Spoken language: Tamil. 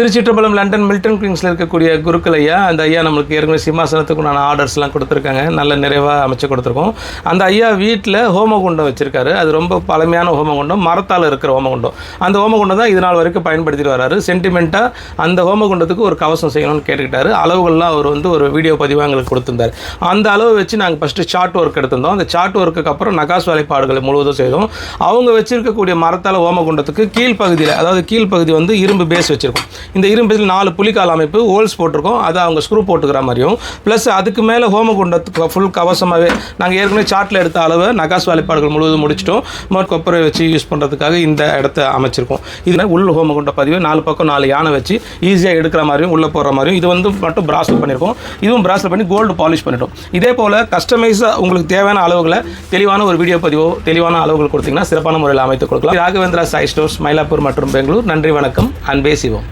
திருச்சிற்றம்பலம் லண்டன் மில்டன் கிங்ஸில் இருக்கக்கூடிய குருக்கள் ஐயா, அந்த ஐயா நம்மளுக்கு ஏற்கனவே சிம்மாசனத்துக்குண்டான ஆர்டர்ஸ்லாம் கொடுத்துருக்காங்க, நல்ல நிறைவாக அமைச்சு கொடுத்துருக்கோம். அந்த ஐயா வீட்டில் ஹோமகுண்டம் வச்சுருக்காரு. அது ரொம்ப பழமையான ஹோமகுண்டம், மரத்தால் இருக்கிற ஹோமகுண்டம். அந்த ஹோமகுண்டம் தான் இது நாள் வரைக்கும் பயன்படுத்திட்டு வராரு. சென்டிமெண்ட்டாக அந்த ஹோமகுண்டத்துக்கு ஒரு கவசம் செய்யணும்னு கேட்டுக்கிட்டாரு. அளவுகள்லாம் அவர் ஒரு வீடியோ பதிவாக எங்களுக்கு கொடுத்துருந்தார். அந்த அளவு வச்சு நாங்கள் ஃபஸ்ட்டு சார்ட் ஒர்க் எடுத்திருந்தோம். அந்த சார்ட் ஒர்க்குக்கு அப்புறம் நகாஸ் வேலைப்பாடுகளை முழுவதும் செய்தோம். அவங்க வச்சுருக்கக்கூடிய மரத்தால் ஹோமகுண்டத்துக்கு கீழ்ப்பகுதியில், அதாவது கீழ்ப்பகுதி இரும்பு பேஸ் வச்சுருக்கோம். இந்த இரும்பில் 4 புலிக்கால் அமைப்பு ஹோல்ஸ் போட்டிருக்கோம். அதை அவங்க ஸ்க்ரூ போட்டுக்கிற மாதிரியும், ப்ளஸ் அதுக்கு மேலே ஹோமகுண்டத்துக்கு ஃபுல் கவசமாகவே நாங்கள் ஏற்கனவே சார்ட்டில் எடுத்த அளவு நகாஸ் வேலைப்பாடுகள் முழுவதும் முடிச்சிட்டோம். கொப்பரை வச்சு யூஸ் பண்ணுறதுக்காக இந்த இடத்த அமைச்சிருக்கோம். இதில் உள்ள ஹோமகுண்ட பதிவு 4 பக்கம் 4 யானை வச்சு ஈஸியாக எடுக்கிற மாதிரியும் உள்ளே போகிற மாதிரியும் இது மட்டும் பிராஸ்ல பண்ணியிருக்கோம். இதுவும் பிராஸ்ல பண்ணி கோல்டு பாலிஷ் பண்ணிட்டோம். இதே போல் கஸ்டமைஸாக உங்களுக்கு தேவையான அளவுகளை தெளிவான ஒரு வீடியோ பதிவோ தெளிவான அளவுகள் கொடுத்தீங்கன்னா சிறப்பான முறையில் அமைத்து கொடுக்கலாம். ராகவேந்திரா சாய் ஸ்டோர்ஸ், மயிலாப்பூர் மற்றும் பெங்களூர். நன்றி, வணக்கம், அன்பே சிவம்.